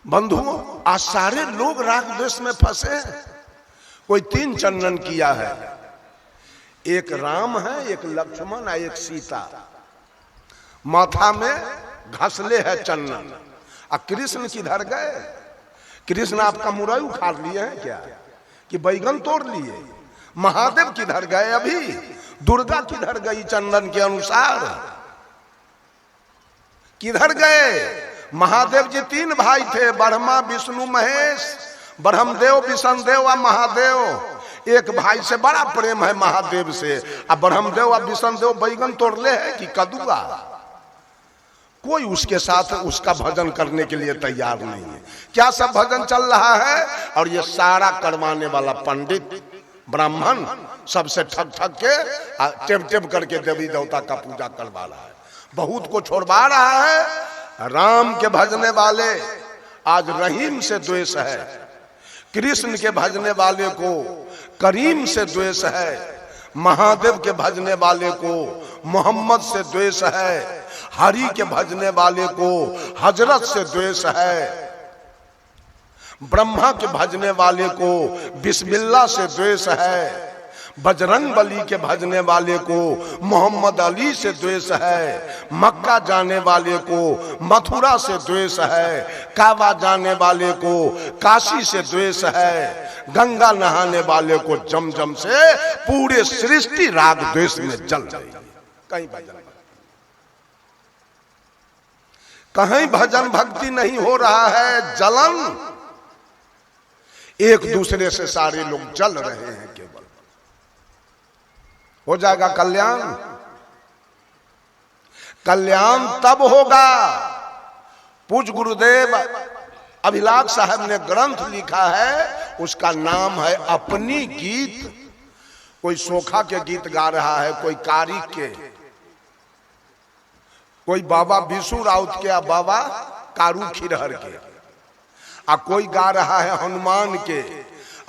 बंधुओं, आज सारे लोग राग द्वेष में फंसे हैं। कोई 3 चंदन किया है, एक राम है, एक लक्ष्मण है, एक सीता। माथा में घसले है चंदन। और कृष्ण किधर गए? कृष्ण आपका मुरई उखाड़ लिए हैं क्या, कि बैगन तोड़ लिए? महादेव किधर गए? अभी दुर्गा किधर गई? चंदन के अनुसार किधर गए? महादेव जी 3 भाई थे, ब्रह्मा विष्णु महेश। ब्रह्मदेव विष्णुदेव और महादेव। एक भाई से बड़ा प्रेम है महादेव से, और ब्रह्मदेव और विष्णुदेव बैगन तोड़ले है कि कदुआ। कोई उसके साथ उसका भजन करने के लिए तैयार नहीं है। क्या सब भजन चल रहा है, और ये सारा करवाने वाला पंडित ब्राह्मण सबसे ठग ठग के टेप टेप करके देवी देवता का पूजा करवा रहा है, बहुत को छोड़वा रहा है। राम के भजने वाले आज रहीम से द्वेष है, कृष्ण के भजने वाले को करीम से द्वेष है, महादेव के भजने वाले को मोहम्मद से द्वेष है, हरि के भजने वाले को हजरत से द्वेष है, ब्रह्मा के भजने वाले को बिस्मिल्लाह से द्वेष है, बजरंग बली के भजने वाले को मोहम्मद अली से द्वेष है, मक्का जाने वाले को मथुरा से द्वेष है, काबा जाने वाले को काशी से द्वेष है, गंगा नहाने वाले को जमजम से। पूरे सृष्टि राग द्वेष में जल रही है। कहीं भजन कहीं भजन भक्ति नहीं हो रहा है, जलन। एक दूसरे से सारे लोग जल रहे हैं। केवल हो जाएगा कल्याण। कल्याण तब होगा। पूज्य गुरुदेव अभिलाष साहब ने ग्रंथ लिखा है, उसका नाम है अपनी गीत। कोई सोखा के गीत गा रहा है, कोई कारिक के, कोई बाबा विशु राउत के, या बाबा कारू खिरहर के, आ कोई गा रहा है हनुमान के,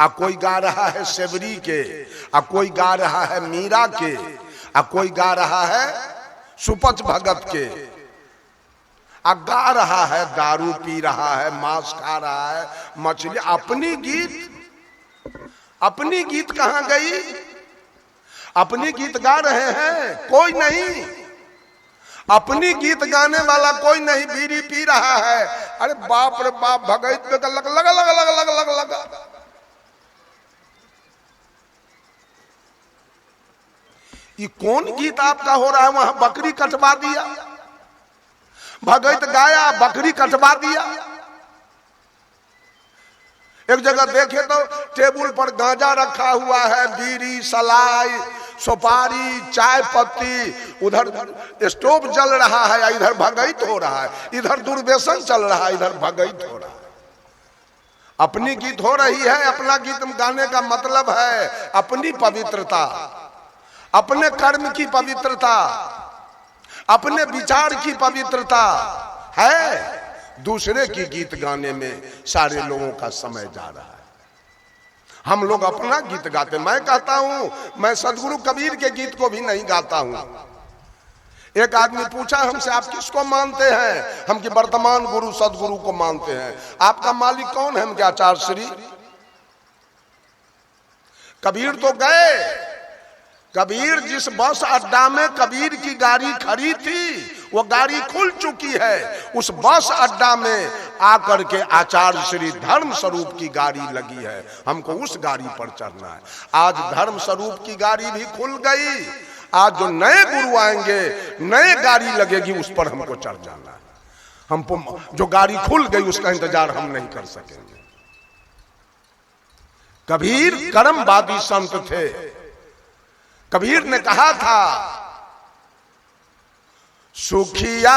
आ कोई गा रहा है सेवरी के, आ कोई गा रहा है मीरा के, आ कोई गा रहा है सुपच भगत के, आ गा रहा है दारू पी रहा है, मांस खा रहा है, मछली। अपनी गीत, अपनी गीत कहां गई? अपनी गीत गा रहे हैं, कोई नहीं। अपनी गीत गाने वाला कोई नहीं, बीड़ी पी रहा है। अरे बाप रे बाप, भगत पे लग लग लग लग लग लग लग। ये कौन गीत आपका हो रहा है? वहां बकरी कटवा दिया, भगत गाया, बकरी कटवा दिया। एक जगह देखे तो टेबल पर गांजा रखा हुआ है, बीड़ी, सलाई, सुपारी, चाय पत्ती, उधर स्टोव जल रहा है, इधर भगत हो रहा है, इधर दुर्व्यसन चल रहा है, इधर भगत हो रहा है। अपनी गीत हो रही है। अपना गीत गाने का मतलब है अपनी पवित्रता, अपने कर्म की पवित्रता, अपने विचार की पवित्रता है। दूसरे की गीत गाने में सारे लोगों का समय जा रहा है। हम लोग अपना गीत गाते। मैं कहता हूं, मैं सदगुरु कबीर के गीत को भी नहीं गाता हूं। एक आदमी पूछा हमसे, आप किसको मानते हैं? हम कि वर्तमान गुरु सदगुरु को मानते हैं। आपका मालिक कौन है? हम क्या आचार्य श्री कबीर तो गए। कबीर जिस बस अड्डा में कबीर की गाड़ी खड़ी थी, वो गाड़ी खुल चुकी है। उस बस अड्डा में आकर के आचार्य श्री धर्म स्वरूप की गाड़ी लगी है। हमको उस गाड़ी पर चढ़ना है। आज धर्म स्वरूप की गाड़ी भी खुल गई। आज जो नए गुरु आएंगे, नए गाड़ी लगेगी, उस पर हमको चढ़ जाना है। हमको जो गाड़ी खुल गई उसका इंतजार हम नहीं कर सकेंगे। कबीर कर्मवादी संत थे। कबीर ने कहा था, सुखिया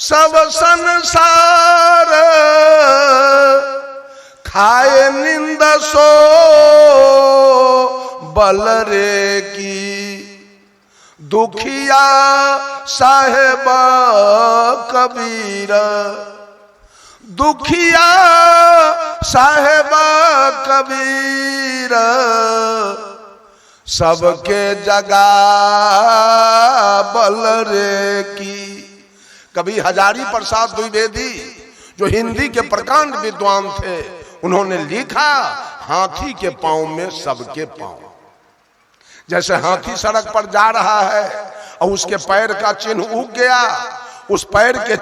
सब संसार खाए निंद सो बल रे की, दुखिया साहेब कबीर, दुखिया साहेब कबीर, सबके जगा बल रे की। कभी हजारी प्रसाद द्विवेदी जो हिंदी के प्रकांड विद्वान थे, उन्होंने लिखा हाथी के पांव में सबके पांव। जैसे हाथी सड़क पर जा रहा है और उसके पैर का चिन्ह उग गया, उस पैर के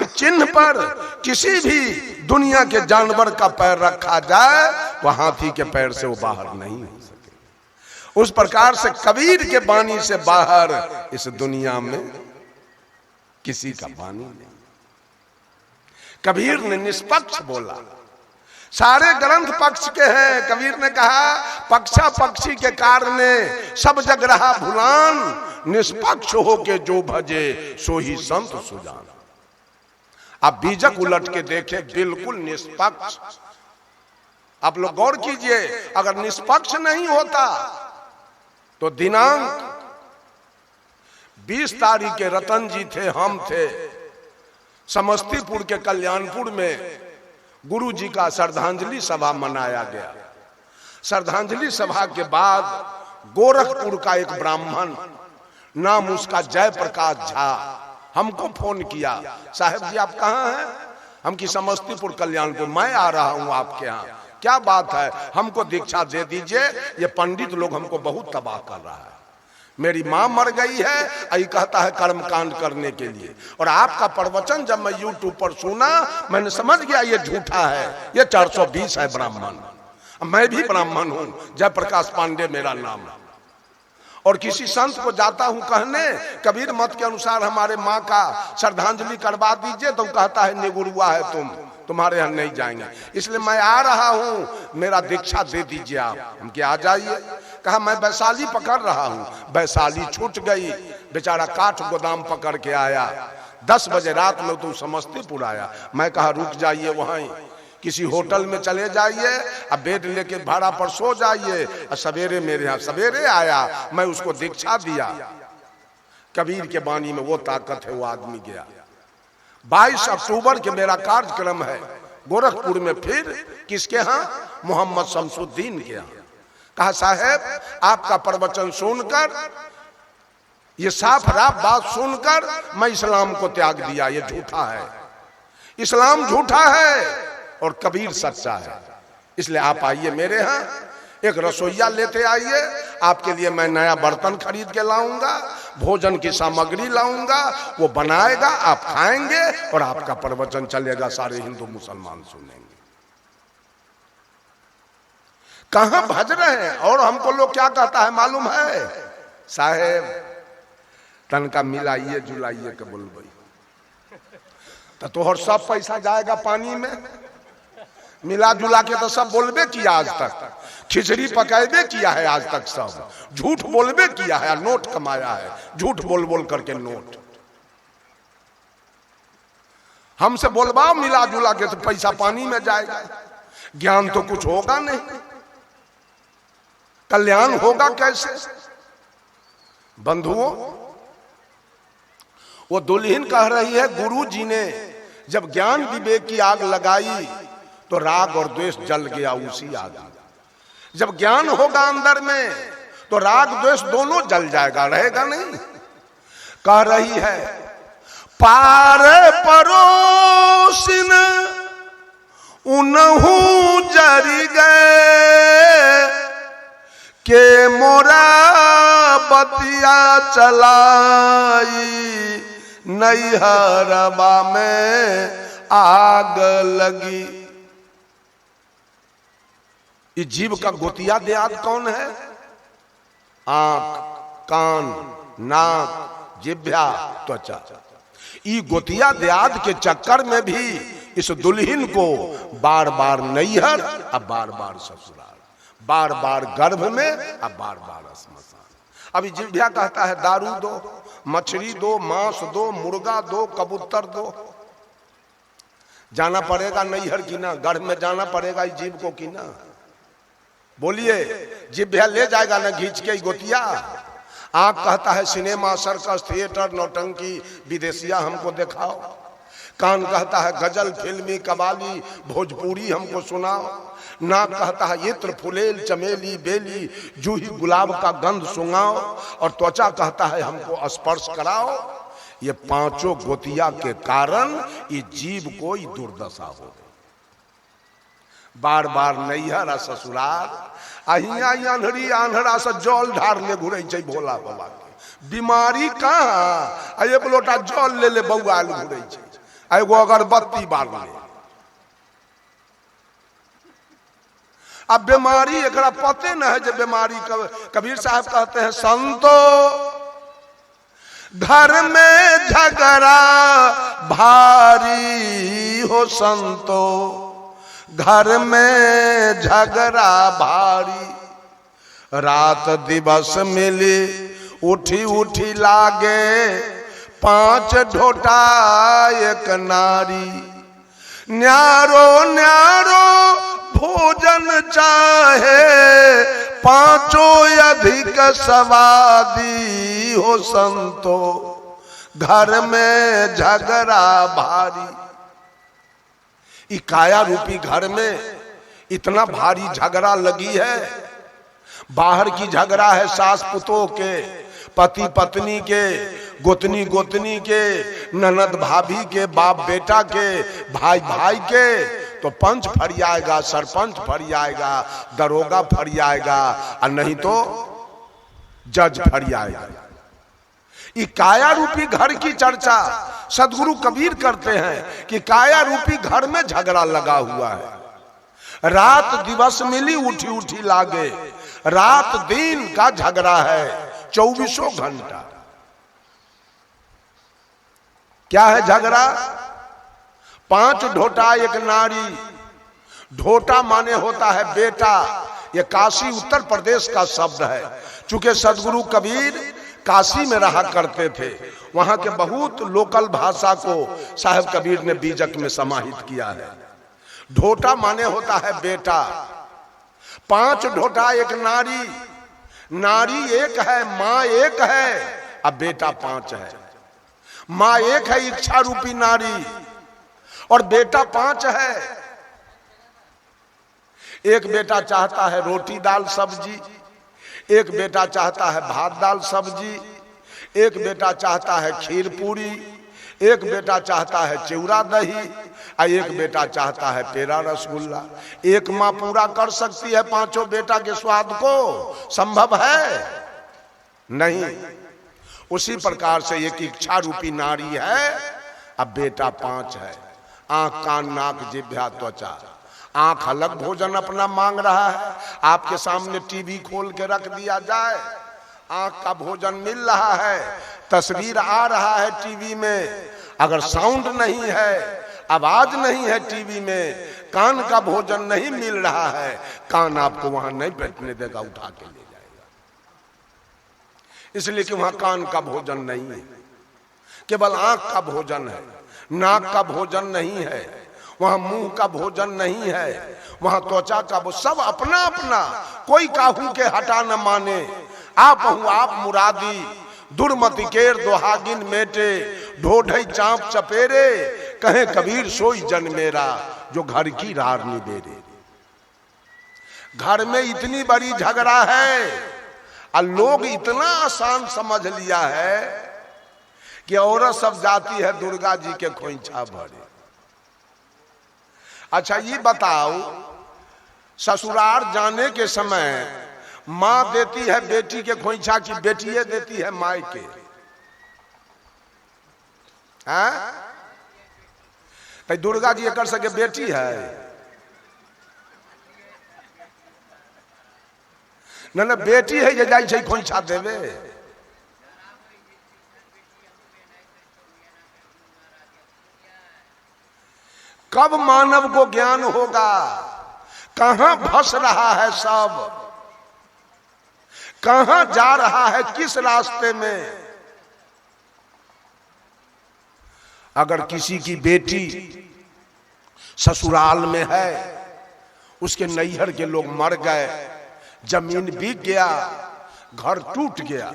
चिन्ह पर किसी भी दुनिया के जानवर का पैर रखा जाए तो हाथी के पैर से वो बाहर नहीं हो सके। उस प्रकार से कबीर के वाणी से बाहर इस दुनिया में किसी का वाणी नहीं। कबीर ने निष्पक्ष बोला, सारे ग्रंथ पक्ष के हैं। कबीर ने कहा पक्षा पक्षी के कारणे सब जग रहा भुलान, निष्पक्ष हो के जो भजे सो ही संत सुजान। आप बीजक उलट के देखें, बिल्कुल निष्पक्ष। आप लोग गौर कीजिए, अगर निष्पक्ष नहीं होता तो दिनांक 20 तारीख के रतन जी थे, हम थे, समस्तीपुर के कल्याणपुर में गुरु जी का श्रद्धांजलि सभा मनाया गया। श्रद्धांजलि सभा के बाद गोरखपुर का एक ब्राह्मण, नाम उसका जयप्रकाश झा, हमको फोन किया, साहब जी आप कहाँ हैं? हम की समस्तीपुर कल्याणपुर, मैं आ रहा हूँ आपके यहाँ। क्या बात है? हमको दीक्षा दे दीजिए, ये पंडित लोग हमको बहुत तबाह कर रहा है। मेरी माँ मर गई है, यही कहता है कर्मकांड करने के लिए। और आपका प्रवचन जब मैं यूट्यूब पर सुना, मैंने समझ गया ये झूठा है, ये 420 है ब्राह्मण। मैं भी ब्राह्मण हूँ, जयप्रकाश पांडे मेरा नाम है। और किसी संत को जाता हूं कहने कबीर मत के अनुसार हमारे माँ का श्रद्धांजलि करवा दीजिए, तो कहता है निगुरुआ है तुम्हारे यहाँ नहीं जाएंगे, इसलिए मैं आ रहा हूँ, मेरा दीक्षा दे दीजिए आप। हम क्या आ जाइए? कहा मैं वैशाली पकड़ रहा हूँ। वैशाली छूट गई, बेचारा काठ गोदाम पकड़ के आया। 10 बजे रात में तो समस्तीपुर आया। मैं कहा रुक जाइए, वहां किसी होटल में चले जाइए, अब बेड लेके भाड़ा पर सो जाइए। सवेरे मेरे यहाँ सवेरे आया, मैं उसको दीक्षा दिया। कबीर के वाणी में वो ताकत है, वो आदमी गया। 22 अक्टूबर के मेरा कार्यक्रम है गोरखपुर में, फिर किसके यहाँ? मोहम्मद शमसुद्दीन के यहाँ। कहा साहब आपका प्रवचन सुनकर, ये साफ राफ बात सुनकर मैं इस्लाम को त्याग दिया, ये झूठा है, इस्लाम झूठा है और कबीर सच्चा है। इसलिए आप आइए मेरे यहाँ, एक रसोईया लेते आइए, आपके लिए मैं नया बर्तन खरीद के लाऊंगा, भोजन की सामग्री लाऊंगा, वो बनाएगा, आप खाएंगे और आपका प्रवचन चलेगा, सारे हिंदू मुसलमान सुनेंगे। कहां भज रहे हैं? और हमको लोग क्या कहता है मालूम है? साहेब तनका मिलाइए जुलाइए के बोलबई, तो तोहर सब पैसा जाएगा पानी में। मिला जुला के तो सब बोलबे किया आज तक, खिचड़ी पकाएबे किया है आज तक, सब झूठ बोलबे किया है, नोट कमाया है, झूठ बोल बोल करके नोट। हमसे बोलवाओ मिला जुला के तो पैसा पानी में जाएगा, ज्ञान तो कुछ होगा नहीं, कल्याण होगा कैसे? बंधुओं, वो दुल्हन कह रही है गुरु जी ने जब ज्ञान विवेक की आग लगाई तो राग और द्वेष जल गया उसी आग में। जब ज्ञान होगा अंदर में तो राग द्वेष दोनों जल जाएगा, रहेगा नहीं। कह रही है पार परोसिन उनहु जरी गए के मोरा बतिया चलाई नैहरबा में आग लगी। ये जीव का गोतिया देहात कौन है? आंख, कान, नाक, जिह्वा, त्वचा। ये गोतिया देहात के चक्कर में भी इस दुल्हन को बार बार नैहर, अब बार बार ससुराल, बार बार गर्भ में, अब बार बार श्मशान। अभी जिह्वा कहता है दारू दो, मछली दो, मांस दो, मुर्गा दो, कबूतर दो। जाना पड़ेगा नैहर की ना, गर्भ में जाना पड़ेगा इस जीव को की ना? बोलिए, जिह्वा ले जाएगा ना घींच के गोतिया। आंख कहता है सिनेमा, सर्कस, थिएटर, नौटंकी, विदेशिया हमको दिखाओ। कान कहता है गजल, फिल्मी, कवाली, भोजपुरी हमको सुनाओ। नाक कहता है इत्र, फुलेल, चमेली, बेली, जूही, गुलाब का गंध सुंघाओ। और त्वचा कहता है हमको स्पर्श कराओ। ये पांचों गोतिया के कारण ये जीव को ही दुर्दशा हो गई। बार बार नैहर ससुराल अहिया आन्हरी आन्हरा से जल ढार ले घुरे भोला बाबा के। बीमारी कहाँ, एक लोटा जल ले बउआ घुरे, एगो अगरबत्ती बार ले। अब बीमारी एकरा पते न है जो बीमारी। कबीर साहब कहते हैं संतो घर में झगड़ा भारी हो, संतो घर में झगड़ा भारी। रात दिवस मिली उठी उठी लागे, 5 ढोटा एक नारी। न्यारो न्यारो भोजन चाहे, 5 अधिक सवादी हो, संतो घर में झगड़ा भारी। काया रूपी घर में इतना भारी झगड़ा लगी है। बाहर की झगड़ा है सास पुतों के, पति पत्नी के, गोतनी गोतनी के, ननद भाभी के, बाप बेटा के, भाई भाई के। तो पंच फरियाएगा, सरपंच फरियाएगा, दरोगा फरियाएगा, और नहीं तो जज फरियाएगा। ये काया रूपी घर की चर्चा सदगुरु कबीर करते हैं कि काया रूपी घर में झगड़ा लगा हुआ है। रात दिवस मिली उठी उठी लागे, रात दिन का झगड़ा है, 24 घंटा। क्या है झगड़ा? 5 ढोटा एक नारी। ढोटा माने होता है बेटा। यह काशी उत्तर प्रदेश का शब्द है। चूंकि सदगुरु कबीर काशी में रहा करते थे, वहां के बहुत लोकल भाषा को साहब कबीर ने बीजक में समाहित किया है। ढोटा माने होता है बेटा। 5 ढोटा एक नारी। नारी एक है, माँ एक है, अब बेटा 5 है। माँ एक है इच्छा रूपी नारी, और बेटा 5 है। एक बेटा चाहता है रोटी दाल सब्जी, एक बेटा चाहता है भात दाल सब्जी, एक बेटा चाहता है खीर पूरी, एक बेटा चाहता है चिवड़ा दही, और एक बेटा चाहता है पेड़ा रसगुल्ला। एक माँ पूरा कर सकती है 5 बेटा के स्वाद को? संभव है? नहीं। उसी प्रकार से एक इच्छा रूपी नारी है, अब बेटा 5 है। आंख कान नाक जिह्वा त्वचा। आंख अलग भोजन अपना मांग रहा है, आपके सामने टीवी खोल के रख दिया जाए, आंख का भोजन मिल रहा है, तस्वीर आ रहा है टीवी में, अगर साउंड नहीं है, आवाज नहीं है टीवी में, कान का भोजन नहीं मिल रहा है, कान आपको वहां नहीं बैठने देगा, उठा के ले जाएगा। इसलिए कि वहां कान का भोजन नहीं है, केवल आंख का भोजन है, नाक का भोजन नहीं है, वहां मुंह का भोजन नहीं है, वहां त्वचा का सब अपना अपना। कोई काहू के हटा न माने, आप हूं आप मुरादी, दुर्मति केर दोहागिन मेटे, ढोढई चांप चपेरे, कहे कबीर सोई जन मेरा, जो घर की रार निबेरे। घर में इतनी बड़ी झगड़ा है, और लोग इतना आसान समझ लिया है कि औरत सब जाती है दुर्गा जी के खोइछा भरे। अच्छा ये बताओ, ससुराल जाने के समय माँ देती है बेटी के खोइछा की बेटिए देती है माई के? तो दुर्गा जी कर सके बेटी है न, बेटी है जे जाई छै खोइछा देवे। कब मानव को ज्ञान होगा? कहां फंस रहा है सब, कहां जा रहा है, किस रास्ते में? अगर किसी की बेटी ससुराल में है, उसके नैहर के लोग मर गए, जमीन बिक गया, घर टूट गया,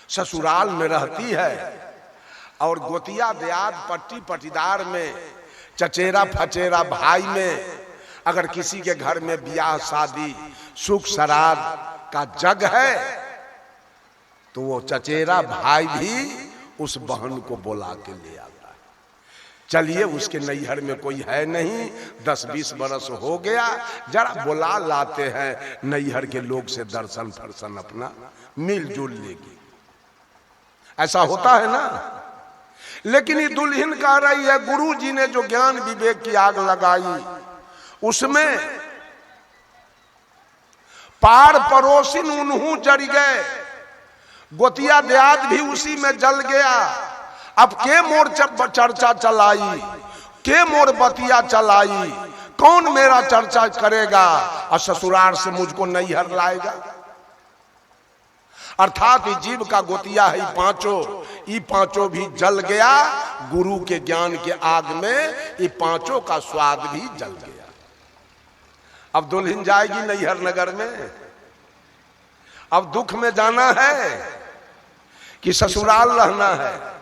ससुराल में रहती है, और गोतिया दियाद पट्टी पटीदार में, चचेरा फचेरा भाई में अगर किसी के घर में ब्याह शादी सुख श्राद्ध का जग है, तो वो चचेरा भाई भी उस बहन को बुला के ले आता है। चलिए उसके नैहर में कोई है नहीं, 10-20 बरस हो गया, जरा बुला लाते हैं नैहर के लोग से, दर्शन फर्शन अपना मिलजुल लेगी। ऐसा होता है ना। लेकिन ये दुल्हन कह रही है गुरु जी ने जो ज्ञान विवेक की आग लगाई उसमें पार पड़ोसिन उन्हू जड़ गए, गोतिया देहात भी उसी में जल गया। अब के मोर चर्चा चलाई, के मोर बतिया चलाई, कौन मेरा चर्चा करेगा और ससुराल से मुझको नैहर लाएगा। अर्थात जीव का गोतिया है पांचों, ये पांचों भी जल गया गुरु के ज्ञान के आग में, ये पांचों का स्वाद भी जल गया। अब दुल्हन जाएगी नैहर नगर में, अब दुख में जाना है कि ससुराल रहना है।